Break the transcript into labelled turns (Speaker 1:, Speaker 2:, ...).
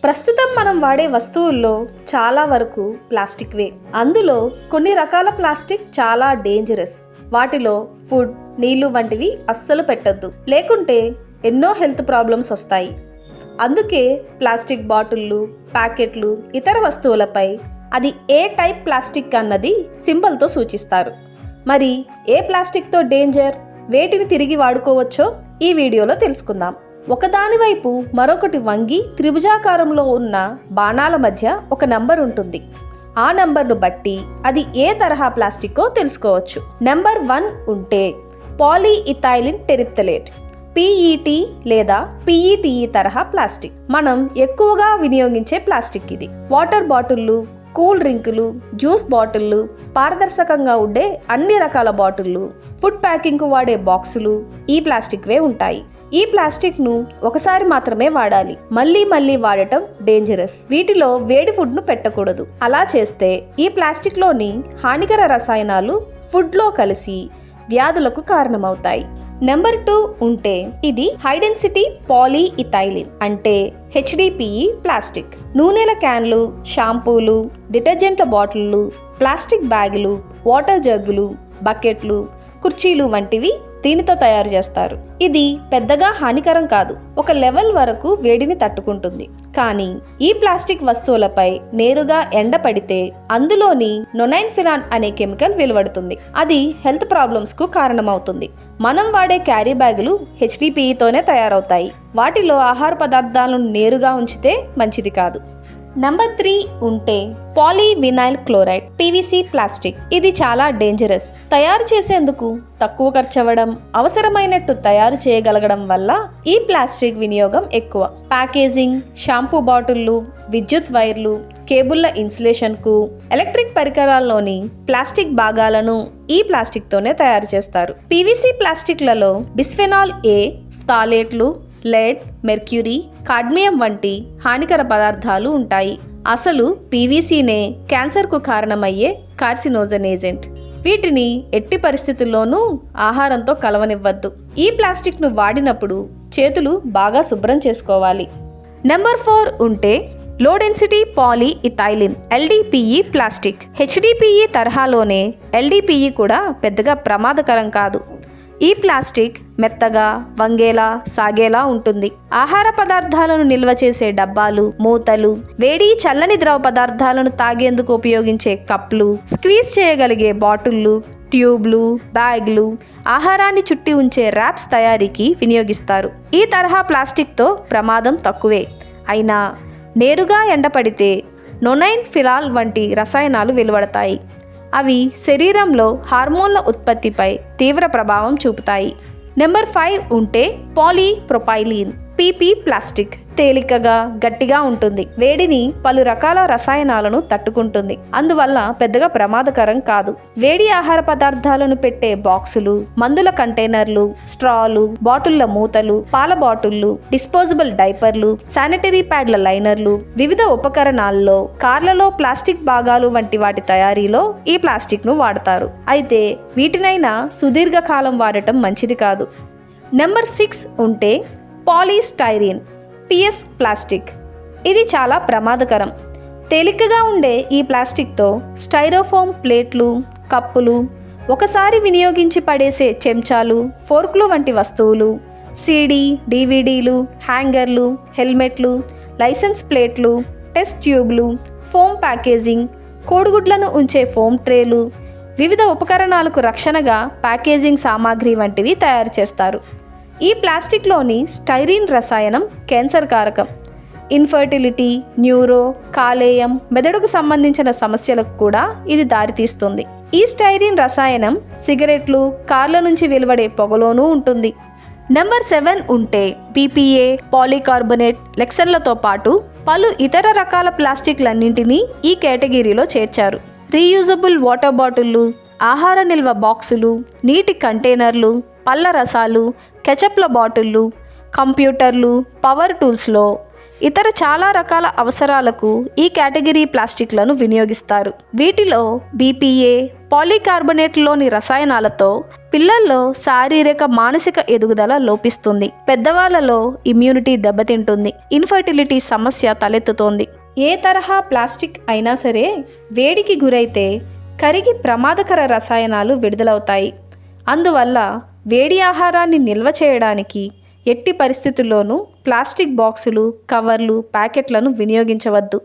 Speaker 1: ప్రస్తుతం మనం వాడే వస్తువుల్లో చాలా వరకు ప్లాస్టిక్వే. అందులో కొన్ని రకాల ప్లాస్టిక్ చాలా డేంజరస్. వాటిలో ఫుడ్, నీళ్లు వంటివి అస్సలు పెట్టొద్దు, లేకుంటే ఎన్నో హెల్త్ ప్రాబ్లమ్స్ వస్తాయి. అందుకే ప్లాస్టిక్ బాటిళ్ళు, ప్యాకెట్లు, ఇతర వస్తువులపై అది ఏ టైప్ ప్లాస్టిక్ అన్నది సింబల్తో సూచిస్తారు. మరి ఏ ప్లాస్టిక్తో డేంజర్, వేటిని తిరిగి వాడుకోవచ్చో ఈ వీడియోలో తెలుసుకుందాం. ఒకదాని వైపు మరొకటి వంగి త్రిభుజాకారంలో ఉన్న బాణాల మధ్య ఒక నంబర్ ఉంటుంది. ఆ నంబర్ను బట్టి అది ఏ తరహా ప్లాస్టిక్కో తెలుసుకోవచ్చు. నెంబర్ 1 ఉంటే పాలీఇథైలిన్ టెరిప్తలేట్, PET లేదా PETE తరహా ప్లాస్టిక్. మనం ఎక్కువగా వినియోగించే ప్లాస్టిక్ ఇది. వాటర్ బాటిళ్ళు, కూల్ డ్రింకులు, జ్యూస్ బాటిళ్ళు, పారదర్శకంగా ఉండే అన్ని రకాల బాటిళ్ళు, ఫుడ్ ప్యాకింగ్కు వాడే బాక్సులు ఈ ప్లాస్టిక్వే ఉంటాయి. ఈ ప్లాస్టిక్ను ఒకసారి మాత్రమే వాడాలి. మళ్ళీ వాడటం డేంజరస్. వీటిలో వేడి ఫుడ్ను పెట్టకూడదు. అలా చేస్తే ఈ ప్లాస్టిక్లోని హానికర రసాయనాలు ఫుడ్లో కలిసి వ్యాధులకు కారణమవుతాయి. నెంబర్ 2 ఉంటే ఇది హై డెన్సిటీ పాలీఇథైలిన్ అంటే HDPE ప్లాస్టిక్. నూనెల క్యాన్లు, షాంపూలు, డిటర్జెంట్ల బాటిళ్లు, ప్లాస్టిక్ బ్యాగులు, వాటర్ జగ్గులు, బకెట్లు, కుర్చీలు వంటివి దీనితో తయారు చేస్తారు. ఇది పెద్దగా హానికరం కాదు. ఒక లెవెల్ వరకు వేడిని తట్టుకుంటుంది. కానీ ఈ ప్లాస్టిక్ వస్తువులపై నేరుగా ఎండ పడితే అందులోని నొనైన్ఫిరాన్ అనే కెమికల్ వెలువడుతుంది. అది హెల్త్ ప్రాబ్లమ్స్ కు కారణమవుతుంది. మనం వాడే క్యారీ బ్యాగులు HDPEతోనే తయారవుతాయి. వాటిలో ఆహార పదార్థాలను నేరుగా ఉంచితే మంచిది కాదు. నెంబర్ 3 ఉంటే పాలీవినైల్ క్లోరైడ్, PVC ప్లాస్టిక్. ఇది చాలా డేంజరస్. తయారు చేసేందుకు తక్కువ ఖర్చు అవ్వడం, అవసరమైనట్టు తయారు చేయగలగడం వల్ల ఈ ప్లాస్టిక్ వినియోగం ఎక్కువ. ప్యాకేజింగ్, షాంపూ బాటిళ్లు, విద్యుత్ వైర్లు, కేబుళ్ల ఇన్సులేషన్కు, ఎలక్ట్రిక్ పరికరాల్లోని ప్లాస్టిక్ భాగాలను ఈ ప్లాస్టిక్తోనే తయారు చేస్తారు. PVC ప్లాస్టిక్లలో బిస్ఫెనాల్ A, థాలేట్లు, లెడ్, మెర్క్యూరీ, కాడ్మియం వంటి హానికర పదార్థాలు ఉంటాయి. అసలు PVCనే క్యాన్సర్కు కారణమయ్యే కార్సినోజన్ ఏజెంట్. వీటిని ఎట్టి పరిస్థితుల్లోనూ ఆహారంతో కలవనివ్వద్దు. ఈ ప్లాస్టిక్ను వాడినప్పుడు చేతులు బాగా శుభ్రం చేసుకోవాలి. నెంబర్ 4 ఉంటే low density polyethylene LDPE plastic. HDPE తరహాలోనే LDPE కూడా పెద్దగా ప్రమాదకరం కాదు. ఈ ప్లాస్టిక్ మెత్తగా, వంగేలా, సాగేలా ఉంటుంది. ఆహార పదార్థాలను నిల్వ చేసే డబ్బాలు, మూతలు, వేడి చల్లని ద్రవ పదార్థాలను తాగేందుకు ఉపయోగించే కప్లు, స్క్వీజ్ చేయగలిగే బాటిళ్లు, ట్యూబ్లు, బ్యాగ్లు, ఆహారాన్ని చుట్టి ఉంచే ర్యాప్స్ తయారీకి వినియోగిస్తారు. ఈ తరహా ప్లాస్టిక్తో ప్రమాదం తక్కువే. అయినా నేరుగా ఎండపడితే నొనైన్ఫిరాల్ వంటి రసాయనాలు వెలువడతాయి. అవి శరీరంలో హార్మోన్ల ఉత్పత్తిపై తీవ్ర ప్రభావం చూపుతాయి. నెంబర్ 5 ఉంటే పాలీప్రొపైలీన్, PP ప్లాస్టిక్. తేలికగా, గట్టిగా ఉంటుంది. వేడిని పలు రకాల రసాయనాలను తట్టుకుంటుంది. అందువల్ల పెద్దగా ప్రమాదకరం కాదు. వేడి ఆహార పదార్థాలను పెట్టే బాక్సులు, మందుల కంటైనర్లు, స్ట్రాలు, బాటిళ్ల మూతలు, పాల బాటిళ్లు, డిస్పోజబుల్ డైపర్లు, శానిటరీ ప్యాడ్ల లైనర్లు, వివిధ ఉపకరణాల్లో, కార్లలో ప్లాస్టిక్ భాగాలు వంటి వాటి తయారీలో ఈ ప్లాస్టిక్ ను వాడతారు. అయితే వీటినైనా సుదీర్ఘకాలం వాడటం మంచిది కాదు. నెంబర్ 6 ఉంటే పాలీస్టైరీన్, PS ప్లాస్టిక్. ఇది చాలా ప్రమాదకరం. తేలికగా ఉండే ఈ ప్లాస్టిక్తో స్టైరోఫోమ్ ప్లేట్లు, కప్పులు, ఒకసారి వినియోగించి పడేసే చెంచాలు, ఫోర్క్లు వంటి వస్తువులు, CD, DVDలు, హ్యాంగర్లు, హెల్మెట్లు, లైసెన్స్ ప్లేట్లు, టెస్ట్ ట్యూబ్లు, ఫోమ్ ప్యాకేజింగ్, కోడిగుడ్లను ఉంచే ఫోమ్ ట్రేలు, వివిధ ఉపకరణాలకు రక్షణగా ప్యాకేజింగ్ సామాగ్రి వంటివి తయారు చేస్తారు. ఈ ప్లాస్టిక్లోని స్టైరీన్ రసాయనం క్యాన్సర్ కారకం. ఇన్ఫర్టిలిటీ, న్యూరో, కాలేయం, మెదడుకు సంబంధించిన సమస్యలకు కూడా ఇది దారితీస్తుంది. ఈ స్టైరీన్ రసాయనం సిగరెట్లు, కార్ల నుంచి వెలువడే పొగలోనూ ఉంటుంది. నెంబర్ 7 ఉంటే BPA, పాలీకార్బోనేట్, లెక్సన్లతో పాటు పలు ఇతర రకాల ప్లాస్టిక్లన్నింటినీ ఈ కేటగిరీలో చేర్చారు. రీయూజబుల్ వాటర్ బాటిళ్లు, ఆహార నిల్వ బాక్సులు, నీటి కంటైనర్లు, పళ్ళ రసాలు, కెచప్ల బాటిళ్లు, కంప్యూటర్లు, పవర్ టూల్స్లో ఇతర చాలా రకాల అవసరాలకు ఈ కేటగిరీ ప్లాస్టిక్లను వినియోగిస్తారు. వీటిలో BPA, పాలీకార్బోనేట్లోని రసాయనాలతో పిల్లల్లో శారీరక మానసిక ఎదుగుదల లోపిస్తుంది. పెద్దవాళ్లలో ఇమ్యూనిటీ దెబ్బతింటుంది. ఇన్ఫర్టిలిటీ సమస్య తలెత్తుతోంది. ఏ తరహా ప్లాస్టిక్ అయినా సరే వేడికి గురైతే కరిగి ప్రమాదకర రసాయనాలు విడుదలవుతాయి. అందువల్ల వేడి ఆహారాన్ని నిల్వ చేయడానికి ఎట్టి పరిస్థితుల్లోనూ ప్లాస్టిక్ బాక్సులు, కవర్లు, ప్యాకెట్లను వినియోగించవద్దు.